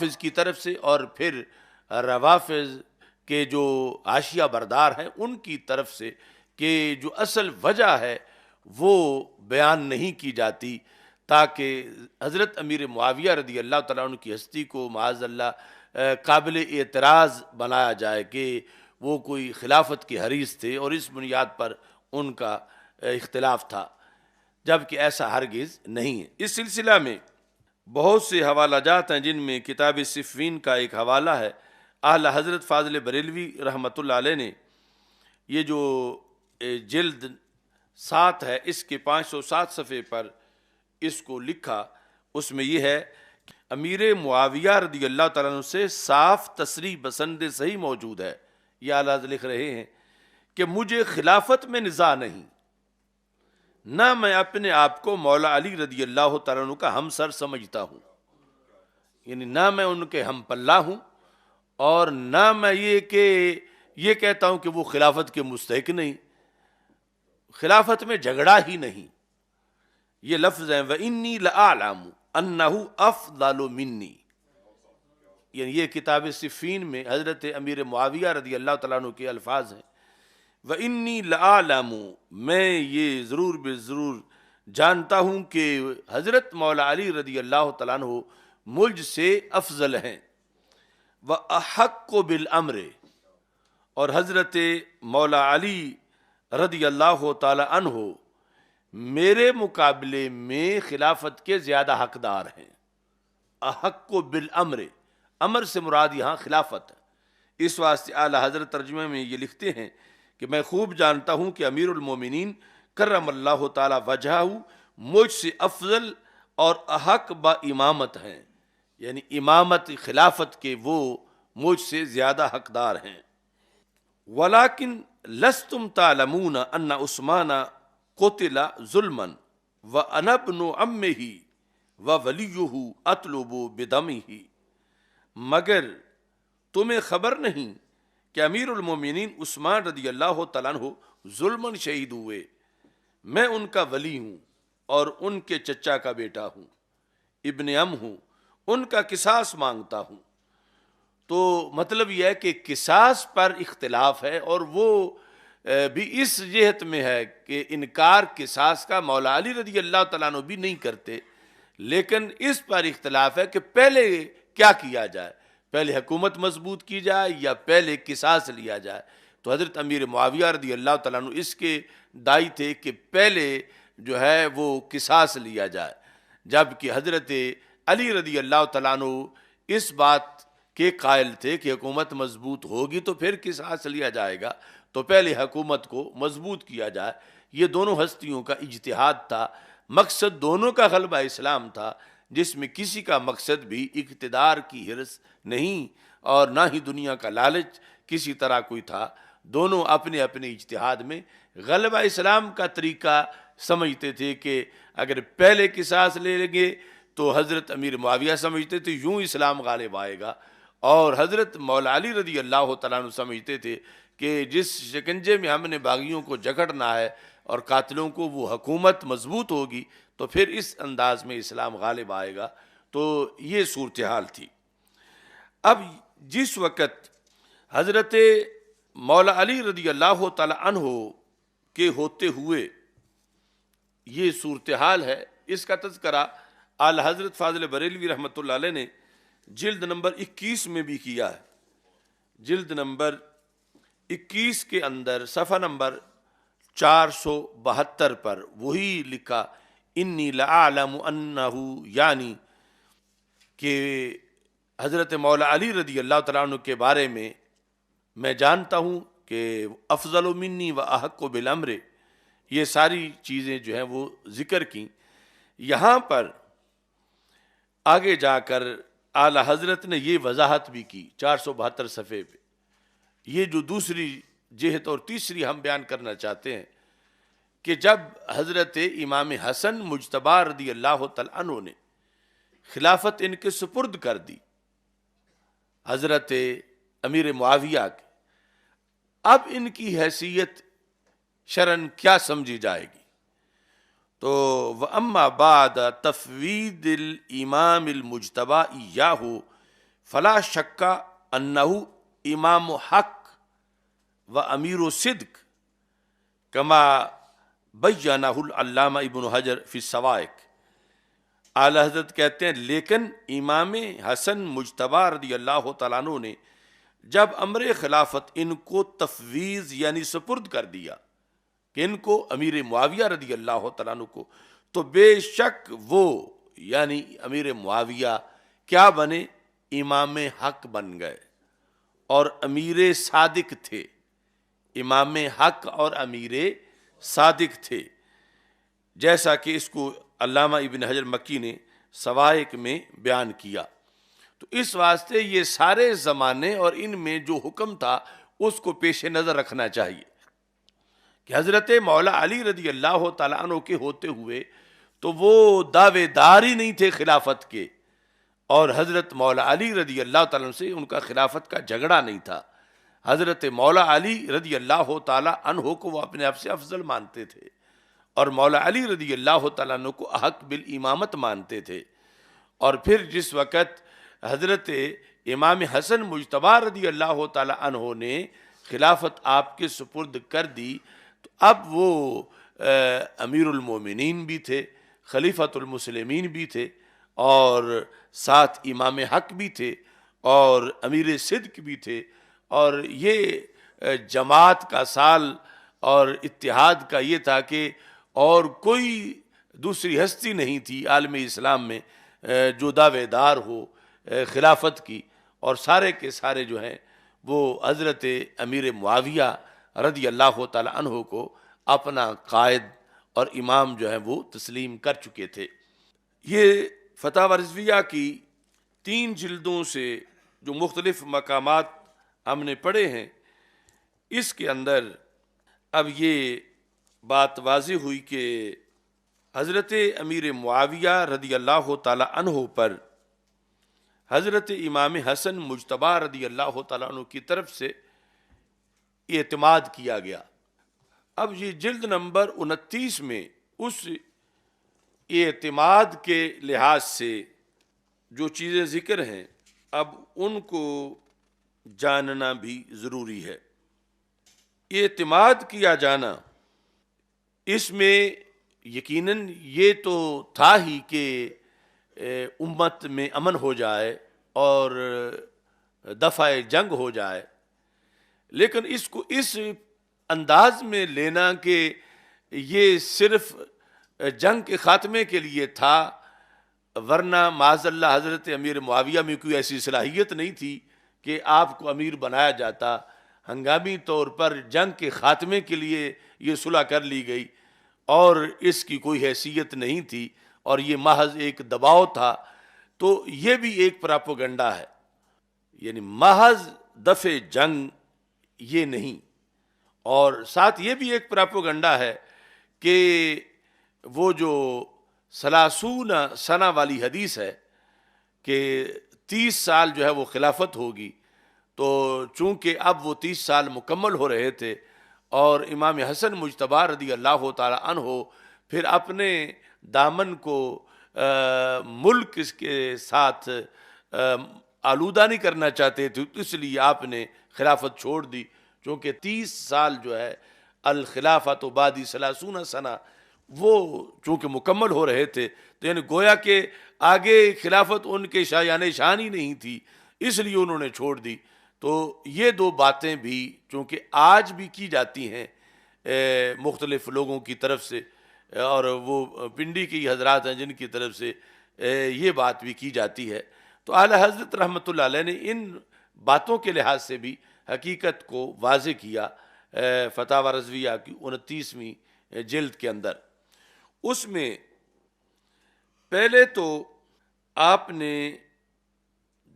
روافظ کی طرف سے، اور پھر روافظ کے جو حاشیہ بردار ہیں ان کی طرف سے، کہ جو اصل وجہ ہے وہ بیان نہیں کی جاتی، تاکہ حضرت امیر معاویہ رضی اللہ تعالیٰ عنہ کی ہستی کو معاذ اللہ قابل اعتراض بنایا جائے کہ وہ کوئی خلافت کے حریص تھے اور اس بنیاد پر ان کا اختلاف تھا، جبکہ ایسا ہرگز نہیں ہے۔ اس سلسلہ میں بہت سے حوالہ جات ہیں، جن میں کتاب صفین کا ایک حوالہ ہے۔ اعلی حضرت فاضل بریلوی رحمۃ اللہ علیہ نے یہ جو جلد 7 ہے، اس کے 507 صفحے پر اس کو لکھا۔ اس میں یہ ہے کہ امیر معاویہ رضی اللہ تعالیٰ عنہ سے صاف تصریح بسند صحیح موجود ہے۔ یہ اعلی حضرت لکھ رہے ہیں کہ مجھے خلافت میں نزاع نہیں، نہ میں اپنے آپ کو مولا علی رضی اللہ تعالیٰ عنہ کا ہمسر سمجھتا ہوں، یعنی نہ میں ان کے ہم پلہ ہوں، اور نہ میں یہ کہتا ہوں کہ وہ خلافت کے مستحق نہیں، خلافت میں جھگڑا ہی نہیں۔ یہ لفظ ہیں وَإِنِّي لَأَعْلَمُ أَنَّهُ أَفْضَلُ مِنِّي، یعنی یہ کتاب صفین میں حضرت امیر معاویہ رضی اللہ تعالیٰ عنہ کے الفاظ ہیں۔ وَإِنِّي لَأَعْلَمُ، میں یہ ضرور بے ضرور جانتا ہوں کہ حضرت مولا علی رضی اللہ تعالیٰ عنہ مجھ سے افضل ہیں۔ وَأَحَقُّ بِالْأَمْرِ، اور حضرت مولا علی رضی اللہ تعالیٰ عنہ میرے مقابلے میں خلافت کے زیادہ حقدار ہیں۔ احق بالامر، امر سے مراد یہاں خلافت ہے۔ اس واسطے اعلی حضرت ترجمے میں یہ لکھتے ہیں کہ میں خوب جانتا ہوں کہ امیر المومنین کرم اللہ تعالی وجہہ مجھ سے افضل اور احق با امامت ہیں، یعنی امامت خلافت کے وہ مجھ سے زیادہ حقدار ہیں۔ ولیکن لستم تعلمون ان عثمان قتل ظلما وانا ابن عمہ وولیہ اطلب بدمہ، مگر تمہیں خبر نہیں کہ امیر المومنین عثمان رضی اللہ تعالیٰ عنہ ظلماً شہید ہوئے، میں ان کا ولی ہوں اور ان کے چچا کا بیٹا ہوں، ابن ام ہوں، ان کا قصاص مانگتا ہوں۔ تو مطلب یہ ہے کہ قصاص پر اختلاف ہے، اور وہ بھی اس جہت میں ہے کہ انکار قصاص کا مولا علی رضی اللہ تعالیٰ عنہ بھی نہیں کرتے، لیکن اس پر اختلاف ہے کہ پہلے کیا کیا جائے، پہلے حکومت مضبوط کی جائے یا پہلے قصاص لیا جائے۔ تو حضرت امیر معاویہ رضی اللہ تعالیٰ عنہ اس کے دائی تھے کہ پہلے جو ہے وہ قصاص لیا جائے، جبکہ حضرت علی رضی اللہ تعالیٰ عنہ اس بات کے قائل تھے کہ حکومت مضبوط ہوگی تو پھر قصاص لیا جائے گا، تو پہلے حکومت کو مضبوط کیا جائے۔ یہ دونوں ہستیوں کا اجتہاد تھا، مقصد دونوں کا غلبہ اسلام تھا، جس میں کسی کا مقصد بھی اقتدار کی حرص نہیں اور نہ ہی دنیا کا لالچ کسی طرح کوئی تھا۔ دونوں اپنے اپنے اجتہاد میں غلبہ اسلام کا طریقہ سمجھتے تھے کہ اگر پہلے قصاص لے لیں گے تو حضرت امیر معاویہ سمجھتے تھے یوں اسلام غالب آئے گا، اور حضرت مولا علی رضی اللہ تعالیٰ عنہ سمجھتے تھے کہ جس شکنجے میں ہم نے باغیوں کو جکڑنا ہے اور قاتلوں کو، وہ حکومت مضبوط ہوگی تو پھر اس انداز میں اسلام غالب آئے گا۔ تو یہ صورتحال تھی۔ اب جس وقت حضرت مولا علی رضی اللہ تعالی عنہ کے ہوتے ہوئے یہ صورتحال ہے، اس کا تذکرہ اعلی حضرت فاضل بریلوی رحمۃ اللہ علیہ نے جلد نمبر 21 میں بھی کیا ہے۔ جلد نمبر 21 کے اندر صفحہ نمبر 472 پر وہی لکھا، انی لأعلم انہ، یعنی کہ حضرت مولا علی رضی اللہ تعالیٰ عنہ کے بارے میں جانتا ہوں کہ افضل منی و احق بالامر، یہ ساری چیزیں جو ہیں وہ ذکر کی۔ یہاں پر آگے جا کر اعلی حضرت نے یہ وضاحت بھی کی 472 صفحے پہ، یہ جو دوسری جہت اور تیسری ہم بیان کرنا چاہتے ہیں کہ جب حضرت امام حسن مجتبی رضی اللہ تعالیٰ عنہ نے خلافت ان کے سپرد کر دی حضرت امیر معاویہ کے، اب ان کی حیثیت شرعاً کیا سمجھی جائے گی؟ تو وَأَمَّا بَعْدَ تَفْوِيضِ الْإِمَامِ الْمُجْتَبَى إِيَّاهُ فلا شک انہ امام حق و امیر و صدق کما بیانہ العلامہ ابن حجر فی السوائق۔ اعلی حضرت کہتے ہیں لیکن امام حسن مجتبی رضی اللہ تعالیٰ عنہ نے جب امر خلافت ان کو تفویض یعنی سپرد کر دیا کہ ان کو امیر معاویہ رضی اللہ تعالیٰ عنہ کو، تو بے شک وہ یعنی امیر معاویہ کیا بنے؟ امام حق بن گئے اور امیر صادق تھے، امام حق اور امیر صادق تھے، جیسا کہ اس کو علامہ ابن حجر مکی نے سوائق میں بیان کیا۔ تو اس واسطے یہ سارے زمانے اور ان میں جو حکم تھا اس کو پیش نظر رکھنا چاہیے کہ حضرت مولا علی رضی اللہ تعالیٰ عنہ کے ہوتے ہوئے تو وہ دعوے دار ہی نہیں تھے خلافت کے، اور حضرت مولا علی رضی اللہ تعالیٰ عنہ سے ان کا خلافت کا جھگڑا نہیں تھا۔ حضرت مولا علی رضی اللہ تعالیٰ عنہ کو وہ اپنے آپ سے افضل مانتے تھے، اور مولا علی رضی اللہ تعالیٰ عنہ کو احق بالامامت مانتے تھے۔ اور پھر جس وقت حضرت امام حسن مجتبی رضی اللہ تعالیٰ عنہ نے خلافت آپ کے سپرد کر دی تو اب وہ امیر المومنین بھی تھے، خلیفۃ المسلمین بھی تھے، اور ساتھ امام حق بھی تھے اور امیر صدق بھی تھے، اور یہ جماعت کا سال اور اتحاد کا یہ تھا کہ اور کوئی دوسری ہستی نہیں تھی عالم اسلام میں جو دعوے دار ہو خلافت کی، اور سارے کے سارے جو ہیں وہ حضرت امیر معاویہ رضی اللہ تعالی عنہ کو اپنا قائد اور امام جو ہے وہ تسلیم کر چکے تھے۔ یہ فتاوی رضویہ کی 3 جلدوں سے جو مختلف مقامات ہم نے پڑھے ہیں، اس کے اندر اب یہ بات واضح ہوئی کہ حضرت امیر معاویہ رضی اللہ تعالی عنہ پر حضرت امام حسن مجتبی رضی اللہ تعالیٰ عنہ کی طرف سے اعتماد کیا گیا۔ اب یہ جلد نمبر 29 میں اس اعتماد کے لحاظ سے جو چیزیں ذکر ہیں اب ان کو جاننا بھی ضروری ہے۔ اعتماد کیا جانا، اس میں یقیناً یہ تو تھا ہی کہ امت میں امن ہو جائے اور دفع جنگ ہو جائے، لیکن اس کو اس انداز میں لینا کہ یہ صرف جنگ کے خاتمے کے لیے تھا، ورنہ معاذ اللہ حضرت امیر معاویہ میں کوئی ایسی صلاحیت نہیں تھی کہ آپ کو امیر بنایا جاتا، ہنگامی طور پر جنگ کے خاتمے کے لیے یہ صلح کر لی گئی اور اس کی کوئی حیثیت نہیں تھی اور یہ محض ایک دباؤ تھا، تو یہ بھی ایک پراپوگنڈا ہے، یعنی محض دفع جنگ یہ نہیں۔ اور ساتھ یہ بھی ایک پراپوگنڈا ہے کہ وہ جو 30 سنہ والی حدیث ہے کہ 30 سال جو ہے وہ خلافت ہوگی، تو چونکہ اب وہ 30 سال مکمل ہو رہے تھے اور امام حسن مجتبی رضی اللہ تعالی عنہ پھر اپنے دامن کو ملک کے ساتھ آلودہ نہیں کرنا چاہتے تھے، اس لیے آپ نے خلافت چھوڑ دی، چونکہ 30 سال جو ہے الخلافۃ بعدی 30 سنہ وہ چونکہ مکمل ہو رہے تھے، تو یعنی گویا کہ آگے خلافت ان کے شایان شان ہی نہیں تھی، اس لیے انہوں نے چھوڑ دی۔ تو یہ 2 باتیں بھی چونکہ آج بھی کی جاتی ہیں مختلف لوگوں کی طرف سے، اور وہ پنڈی کی حضرات ہیں جن کی طرف سے یہ بات بھی کی جاتی ہے، تو اعلی حضرت رحمۃ اللہ علیہ نے ان باتوں کے لحاظ سے بھی حقیقت کو واضح کیا فتاوی رضویہ کی 29ویں جلد کے اندر۔ اس میں پہلے تو آپ نے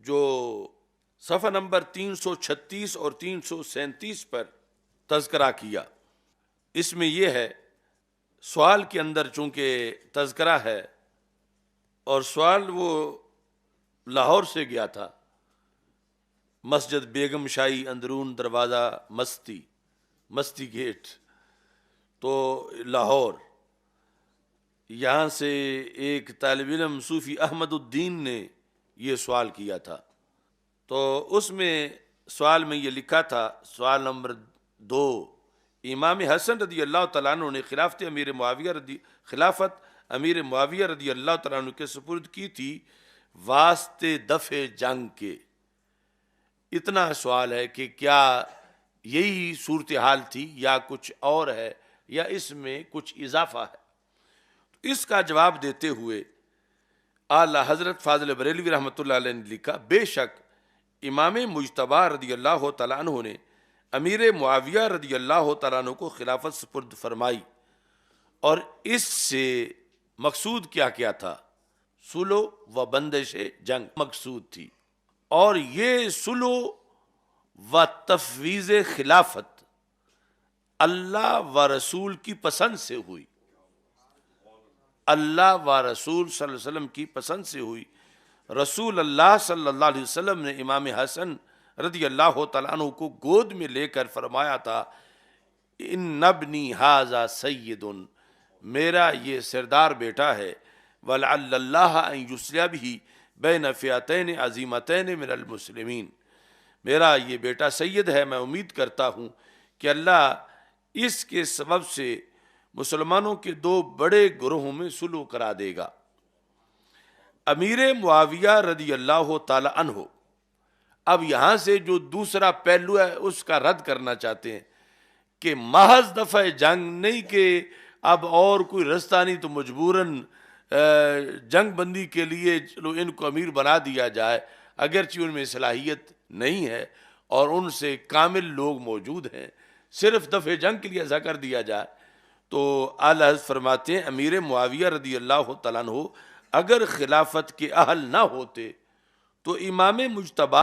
جو صفحہ نمبر 336 اور 337 پر تذکرہ کیا، اس میں یہ ہے، سوال کے اندر چونکہ تذکرہ ہے اور سوال وہ لاہور سے گیا تھا، مسجد بیگم شاہی اندرون دروازہ مستی گیٹ، تو لاہور، یہاں سے ایک طالب علم صوفی احمد الدین نے یہ سوال کیا تھا، تو اس میں سوال میں یہ لکھا تھا، سوال نمبر 2، امام حسن رضی اللہ تعالیٰ عنہ نے خلافت امیر معاویہ رضی اللہ تعالیٰ عنہ کے سپرد کی تھی واسطے دفع جنگ کے۔ اتنا سوال ہے کہ کیا یہی صورتحال تھی یا کچھ اور ہے یا اس میں کچھ اضافہ ہے؟ اس کا جواب دیتے ہوئے اعلی حضرت فاضل بریلوی رحمۃ اللہ علیہ نے لکھا، بے شک امام مجتبی رضی اللہ تعالیٰ عنہ نے امیر معاویہ رضی اللہ تعالیٰ عنہ کو خلافت سپرد فرمائی، اور اس سے مقصود کیا تھا؟ صلح و بندش جنگ مقصود تھی، اور یہ صلح و تفویض خلافت اللہ و رسول کی پسند سے ہوئی، اللہ و رسول صلی اللہ علیہ وسلم کی پسند سے ہوئی۔ رسول اللہ صلی اللہ علیہ وسلم نے امام حسن رضی اللہ تعالیٰ عنہ کو گود میں لے کر فرمایا تھا، ان ابنی ھذا سید، میرا یہ سردار بیٹا ہے، ولعل اللہ ان یصلح بہ بین فئتین عظیمتین من المسلمین، میرا یہ بیٹا سید ہے، میں امید کرتا ہوں کہ اللہ اس کے سبب سے مسلمانوں کے 2 بڑے گروہوں میں صلح کرا دے گا۔ امیر معاویہ رضی اللہ تعالی عنہ اب یہاں سے جو دوسرا پہلو ہے اس کا رد کرنا چاہتے ہیں کہ محض دفع جنگ نہیں کہ اب اور کوئی رستہ نہیں تو مجبوراً جنگ بندی کے لیے چلو ان کو امیر بنا دیا جائے، اگرچہ ان میں صلاحیت نہیں ہے اور ان سے کامل لوگ موجود ہیں، صرف دفع جنگ کے لیے ایسا کر دیا جائے۔ تو اعلیٰ حضرت فرماتے ہیں امیر معاویہ رضی اللہ تعالیٰ عنہ اگر خلافت کے اہل نہ ہوتے تو امام مجتبی